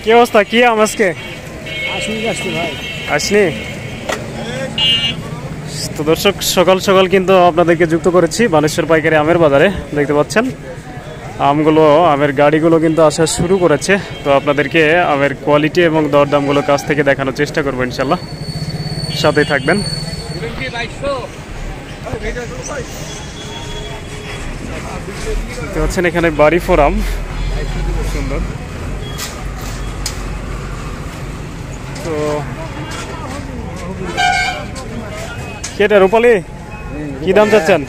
কি অবস্থা? কি আম আজকে? আসনি? তো দর্শক, সকাল সকাল কিন্তু আপনাদেরকে যুক্ত করেছি বানেশ্বর পাইকারি আমের বাজারে। দেখতে পাচ্ছেন আমের গাড়িগুলো কিন্তু আসা শুরু করেছে। তো আপনাদেরকে আমের কোয়ালিটি এবং দরদামগুলো কাছ থেকে দেখানোর চেষ্টা করবো ইনশাল্লাহ, সাথেই থাকবেন। দেখতে পাচ্ছেন এখানে বাড়ি ফোর আম, সুন্দর। তো কেটা রূপালী কি দাম চাচ্ছেন?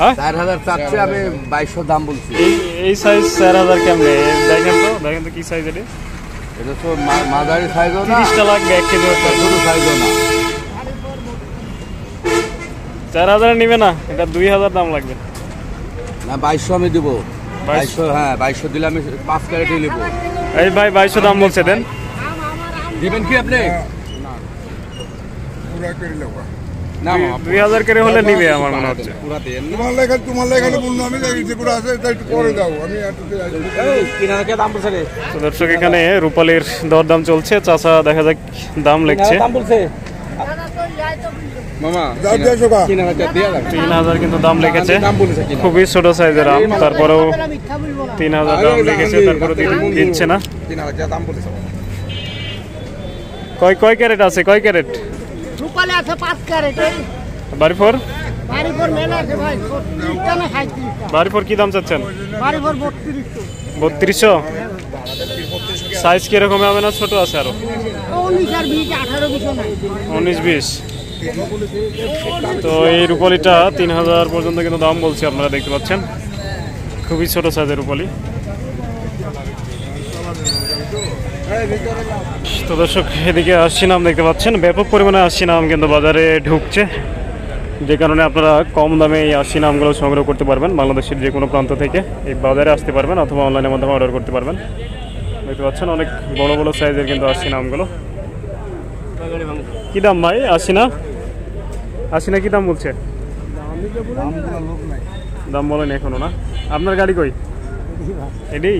4000 চাচ্ছে, আমি 2200 দাম বলছি। এই সাইজ 4000 কেমনে? দেখেন তো কি সাইজ এটা? এটা তো মাঝারি সাইজও না, 30টা লাগবে 1 কেজি, ছোট সাইজও না। 4000 নিবে না, এটা 2000 দাম লাগবে। না 2200 আমি দিব। 2200, হ্যাঁ 2200 দিলে আমি 5 ক্যারেটই নেব। এই ভাই 2200 দাম বলছে, দেন। দিবেন কি আপনি? না 2000 করে হলে নিবে আমার মনে হচ্ছে। দর্শক, এখানে রূপালীর দরদাম চলছে। চাচা দেখা যাক দাম লিখছে। 3000 কিন্তু দাম লিখেছে, খুবই ছোট সাইজের আম, তারপরেও 3000 দাম লিখেছে, তারপরে দিচ্ছে না। কয় ক্যারেট আছে? কয় ক্যারেট? রূপালী আছে 5 ক্যারেট। বাড়ি ফোর মেলা আছে ভাই, 30টা না 37টা। বাড়ি ফোর কি দাম চাচ্ছেন? বাড়ি ফোর 3200। সাইজ কিরকম হবে? না ছোট আছে আরো? 19 আর 20, 18 20 নাই। 19-20। তো এই রূপালীটা 3000 পর্যন্ত কিন্তু দাম বলছে, আপনারা দেখতে পাচ্ছেন, খুবই ছোট সাইজের রূপালী। তো দর্শক, এদিকে আশি নাম দেখতে পাচ্ছেন, ব্যাপক পরিমাণে আশি নাম কিন্তু বাজারে ঢুকছে, যে কারণে আপনারা কম দামে এই আশি নামগুলো সংগ্রহ করতে পারবেন। বাংলাদেশের যে কোনো প্রান্ত থেকে এই বাজারে আসতে পারবেন, অথবা অনলাইনের মাধ্যমে অর্ডার করতে পারবেন। দেখতে পাচ্ছেন অনেক বড় বড় সাইজের কিন্তু আশি নামগুলো। কি দাম ভাই আশি না? কি দাম বলছে? দাম বলেন এখনো না? আপনার গাড়ি কই? এডি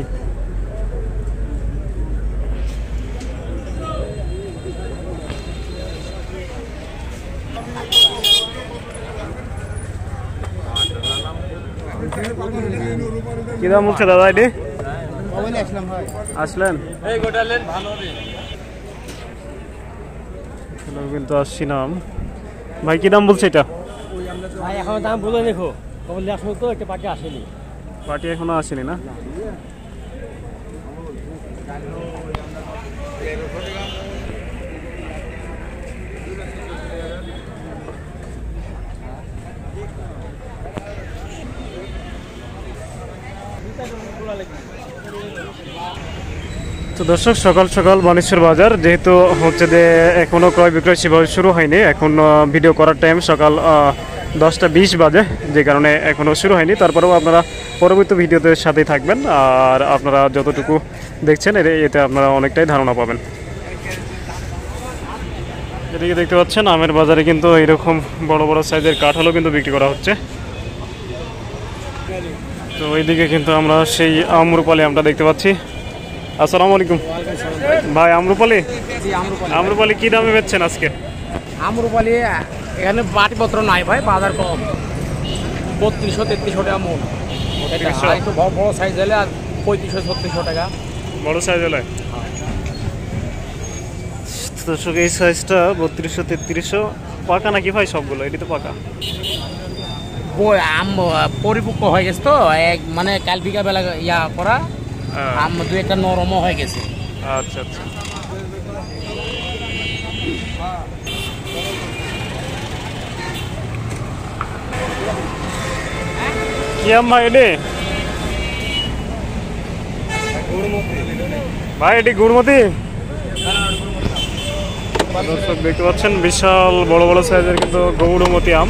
কি দাম বলছে দাদা? এডি আসলেন কিন্তু আসছি নাম। ভাই কি দাম বলছে এটা? ভাই এখন দাম বলে দেখো, বললে আসলে তো একটা পার্টি আসেনি। পার্টি এখনো আসেনি না? তো দর্শক, সকাল সকাল বানেশ্বর বাজার, যেহেতু হচ্ছে যে এখনও ক্রয় বিক্রয় সেভাবে শুরু হয়নি, এখন ভিডিও করার টাইম সকাল 10টা 20 বাজে, যে কারণে এখনও শুরু হয়নি। তারপরেও আপনারা পরবর্তী ভিডিওতে সাথেই থাকবেন, আর আপনারা যতটুকু দেখছেন এতে আপনারা অনেকটাই ধারণা পাবেন। এদিকে দেখতে পাচ্ছেন আমের বাজারে কিন্তু এইরকম বড় বড় সাইজের কাঁঠালও কিন্তু বিক্রি করা হচ্ছে। তো ওইদিকে কিন্তু আমরা সেই আমরুপালি আমটা দেখতে পাচ্ছি। আসসালামু আলাইকুম ভাই, আমরুপালি কি দামে বেচছেন আজকে? আমরুপালি এখানে বাটিপত্র নাই ভাই, বাজার কম, 3200-3300 টাকা মন। একটু বড় সাইজ হলে আর 3500-3600 টাকা বড় সাইজ হলে। দর্শক, এই সাইজটা 3200-3300। পাকা নাকি ভাই সবগুলো? এটি তো পাকা। আম পরিপক্ক হয়ে গেছে তো, মানে কাল বিকা বেলা ইয়া করা আম, দু একটা নরমও হয়ে গেছে। আচ্ছা আচ্ছা। কি আম ভাই এটি? ভাই এটি গুড়মতি। দর্শক দেখতে পাচ্ছেন বিশাল বড় বড় সাইজের কিন্তু গৌড়মতি আম।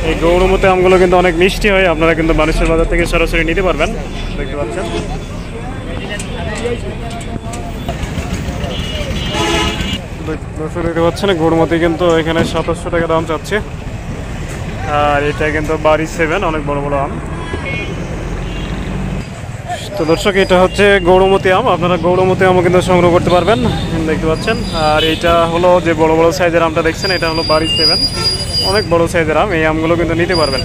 এই গৌড়মতি আমগুলো কিন্তু অনেক মিষ্টি হয়, আপনারা কিন্তু বানেশ্বর বাজার থেকে সরাসরি নিতে পারবেন। দেখতে পাচ্ছেন দর্শক, দেখতে পাচ্ছেন গৌড়মতি কিন্তু এখানে 2700 টাকা দাম চাচ্ছে, আর এটা কিন্তু বাড়ি 7, অনেক বড় বড় আম। তো দর্শক এটা হচ্ছে গৌরমতি আম, আপনারা গৌরমতি আমও কিন্তু সংগ্রহ করতে পারবেন, দেখতে পাচ্ছেন। আর এইটা হলো যে বড় বড় সাইজের আমটা দেখছেন, এটা হলো বাড়ি 7, অনেক বড় সাইজের আম। এই আমগুলো কিন্তু নিতে পারবেন।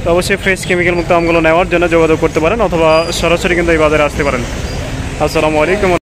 তো অবশ্যই ফ্রেশ কেমিক্যাল মুক্ত আমগুলো নেওয়ার জন্য যোগাযোগ করতে পারেন, অথবা সরাসরি কিন্তু এই বাজারে আসতে পারেন। আসসালামু আলাইকুম।